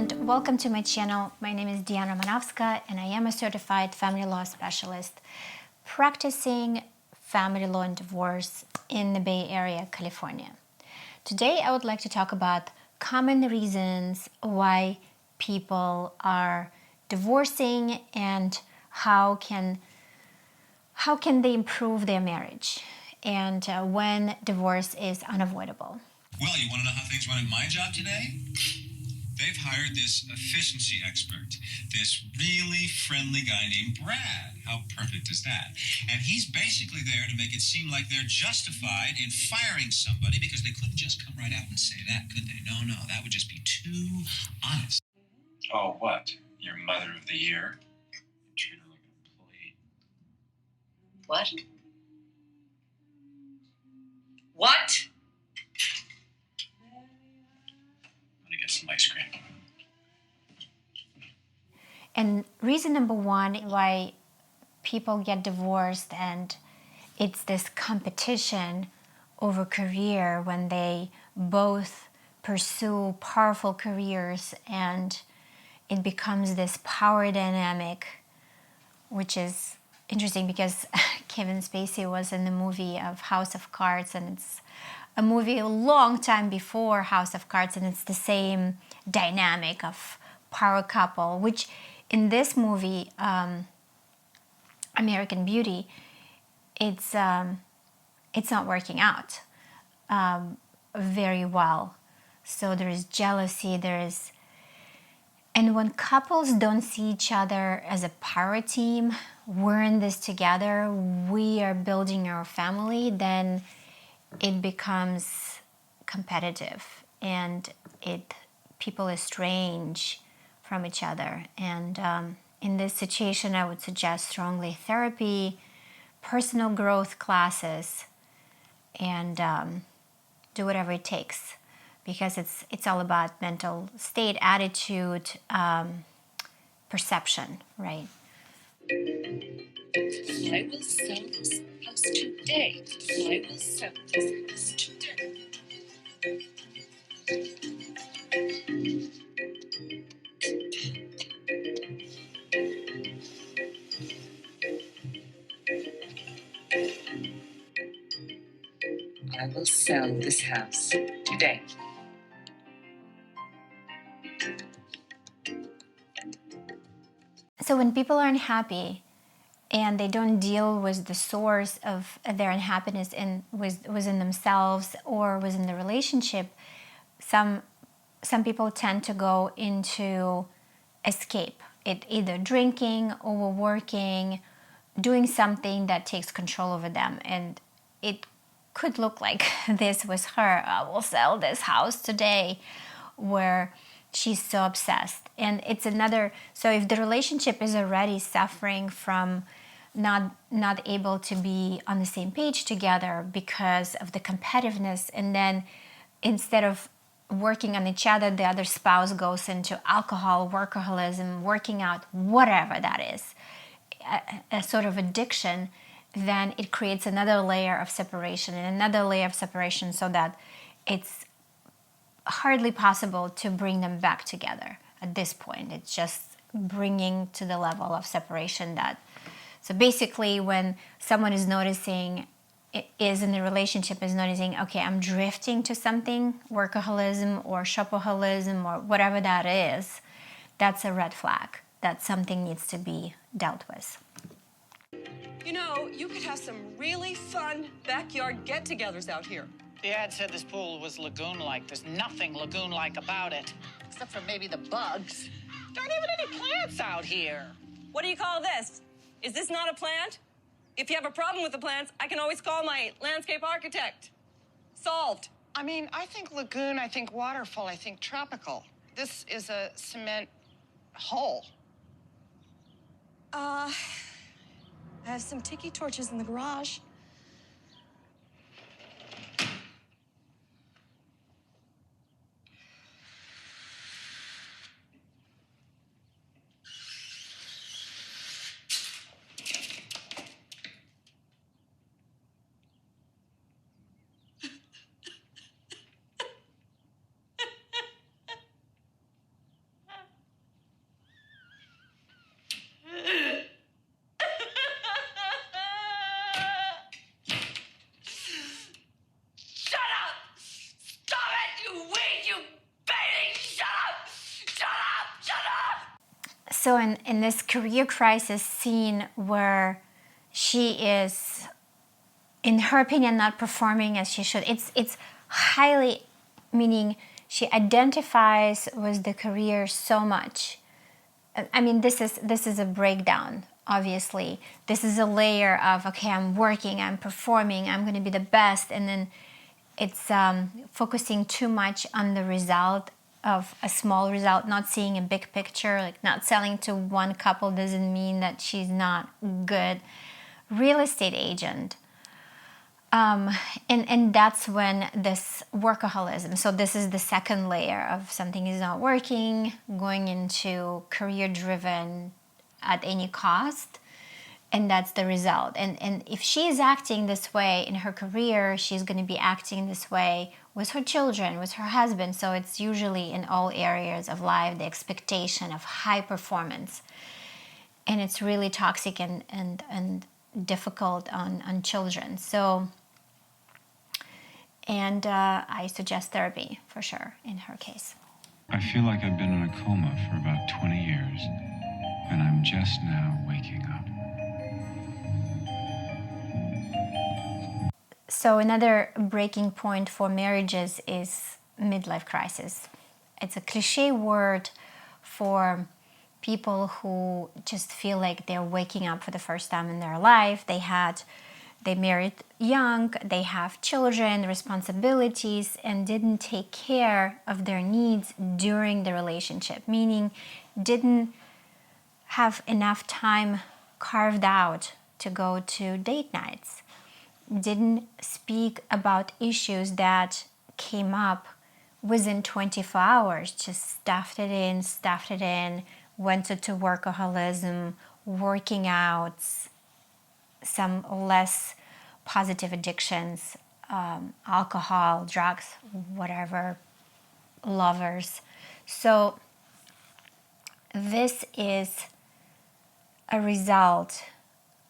and welcome to my channel. My name is Diana Romanovska and I am a certified family law specialist practicing family law and divorce in the Bay Area, California. Today I would like to talk about common reasons why people are divorcing and how can they improve their marriage and when divorce is unavoidable. Well, you want to know how things went at my job today? They've hired this efficiency expert, this really friendly guy named Brad. How perfect is that? And he's basically there to make it seem like they're justified in firing somebody because they couldn't just come right out and say that, could they? No, that would just be too honest. Oh, what? Your mother of the year? You treat her like an employee. What? What? I'm gonna get some ice cream. And reason number one why people get divorced, and it's this competition over career when they both pursue powerful careers, and it becomes this power dynamic, which is interesting because Kevin Spacey was in the movie of House of Cards, and it's a movie a long time before House of Cards, and it's the same dynamic of power couple, which in this movie, American Beauty, it's not working out very well. So there is jealousy, and when couples don't see each other as a power team, we're in this together, we are building our family, then it becomes competitive and people estrange from each other. And in this situation, I would suggest strongly therapy, personal growth classes, and do whatever it takes, because it's all about mental state, attitude, perception, right? I will sell this house today. I will sell this house today. I will sell this house today. So when people are unhappy and they don't deal with the source of their unhappiness within themselves or within the relationship, some people tend to go into escape. It either drinking, overworking, doing something that takes control over them. And it could look like this with her. I will sell this house today, where she's so obsessed. And it's another, so if the relationship is already suffering from not able to be on the same page together because of the competitiveness, and then instead of working on each other, the other spouse goes into alcohol, workaholism, working out, whatever that is, a sort of addiction, then it creates another layer of separation and another layer of separation, so that it's hardly possible to bring them back together at this point. It's just bringing to the level of separation that, so basically when someone is noticing, is in the relationship, is noticing, okay, I'm drifting to something, workaholism or shopaholism or whatever that is, that's a red flag that something needs to be dealt with. You know, you could have some really fun backyard get-togethers out here. The ad said this pool was lagoon-like. There's nothing lagoon-like about it. Except for maybe the bugs. There aren't even any plants out here. What do you call this? Is this not a plant? If you have a problem with the plants, I can always call my landscape architect. Solved. I mean, I think lagoon, I think waterfall, I think tropical. This is a cement hole. I have some tiki torches in the garage. So in this career crisis scene where she is, in her opinion, not performing as she should, it's highly, meaning she identifies with the career so much. I mean, this is a breakdown, obviously. This is a layer of, okay, I'm working, I'm performing, I'm going to be the best, and then it's focusing too much on the result of a small result, not seeing a big picture, like not selling to one couple doesn't mean that she's not good real estate agent. And that's when this workaholism, so this is the second layer of something is not working, going into career-driven at any cost, and that's the result. And if she is acting this way in her career, she's going to be acting this way with her children, with her husband. So it's usually in all areas of life, the expectation of high performance. And it's really toxic and difficult on children. So, and I suggest therapy for sure in her case. I feel like I've been in a coma for about 20 years, and I'm just now waking up. So another breaking point for marriages is midlife crisis. It's a cliche word for people who just feel like they're waking up for the first time in their life. They married young, they have children, responsibilities, and didn't take care of their needs during the relationship, meaning didn't have enough time carved out to go to date nights, didn't speak about issues that came up within 24 hours, just stuffed it in, went to workaholism, working out, some less positive addictions, alcohol, drugs, whatever, lovers. So this is a result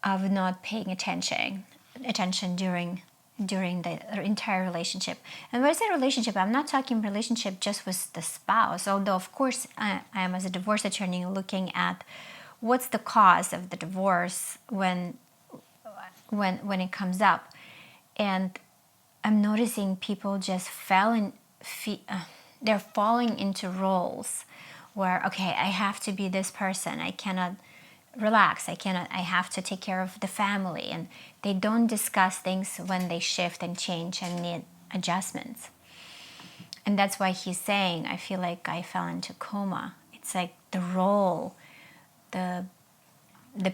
of not paying attention during the entire relationship. And when I say relationship, I'm not talking relationship just with the spouse, although of course I am, as a divorce attorney, looking at what's the cause of the divorce when it comes up. And I'm noticing people just they're falling into roles where, okay, I have to be this person, I cannot relax, I have to take care of the family, and they don't discuss things when they shift and change and need adjustments. And that's why he's saying, I feel like I fell into coma. It's like the role, the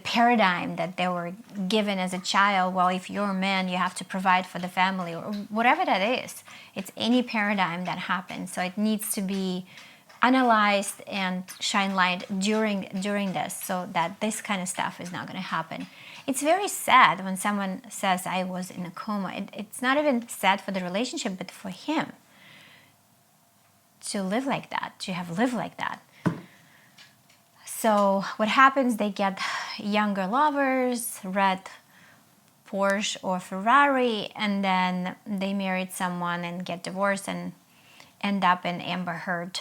paradigm that they were given as a child. Well, if you're a man, you have to provide for the family, or whatever that is. It's any paradigm that happens. So it needs to be analyzed and shine light during this, so that this kind of stuff is not going to happen. It's very sad when someone says, I was in a coma. It's not even sad for the relationship, but for him to live like that, to have lived like that. So what happens, they get younger lovers, red Porsche or Ferrari, and then they married someone and get divorced and end up in Amber Heard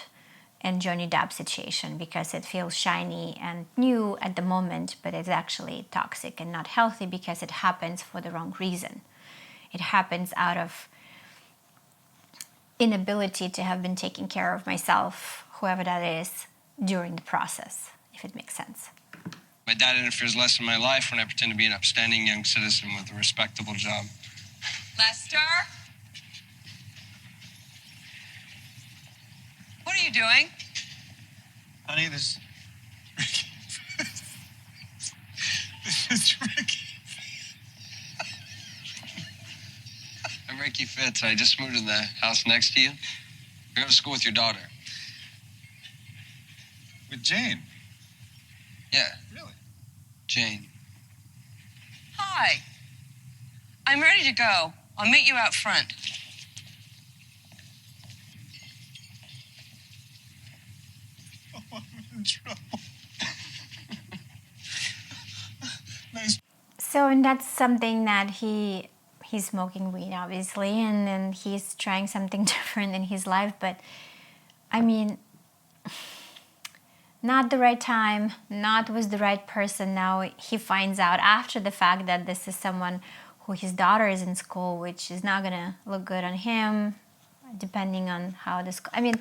and Johnny Depp situation, because it feels shiny and new at the moment, but it's actually toxic and not healthy because it happens for the wrong reason. It happens out of inability to have been taking care of myself, whoever that is, during the process, if it makes sense. My dad interferes less in my life when I pretend to be an upstanding young citizen with a respectable job. Lester? What are you doing? Honey, this is Ricky. I'm Ricky Fitz. I just moved to the house next to you. I go to school with your daughter. With Jane? Yeah, Really? Jane. Hi. I'm ready to go. I'll meet you out front. Oh, I'm in trouble. Nice. So, and that's something that he's smoking weed, obviously, and then he's trying something different in his life. But I mean, not the right time, not with the right person. Now he finds out after the fact that this is someone who his daughter is in school, which is not gonna look good on him, depending on how this... I mean,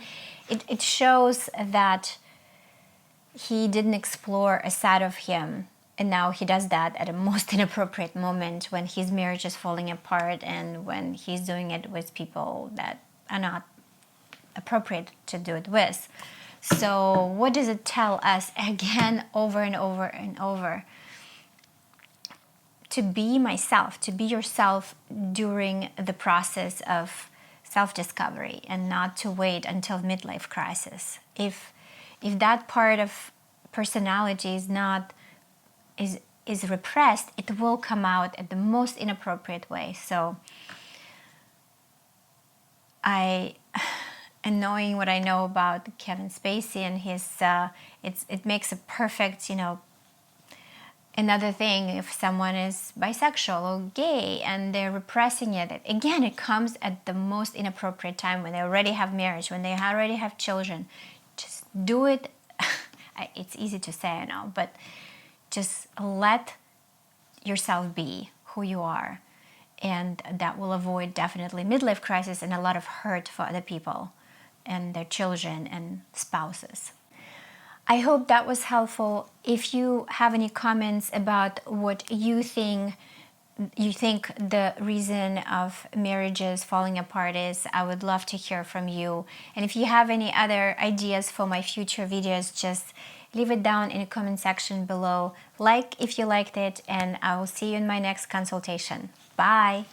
it shows that he didn't explore a side of him, and now he does that at a most inappropriate moment when his marriage is falling apart and when he's doing it with people that are not appropriate to do it with. So what does it tell us again, over and over and over? To be myself, to be yourself during the process of self-discovery, and not to wait until midlife crisis. If that part of personality is repressed, it will come out at the most inappropriate way. So and knowing what I know about Kevin Spacey and his, it makes a perfect, another thing, if someone is bisexual or gay and they're repressing it, again, it comes at the most inappropriate time, when they already have marriage, when they already have children. Just do it. It's easy to say, I know, but just let yourself be who you are. And that will avoid definitely midlife crisis and a lot of hurt for other people and their children and spouses. I hope that was helpful. If you have any comments about what you think the reason of marriages falling apart is, I would love to hear from you. And if you have any other ideas for my future videos, just leave it down in the comment section below. Like if you liked it, and I will see you in my next consultation. Bye!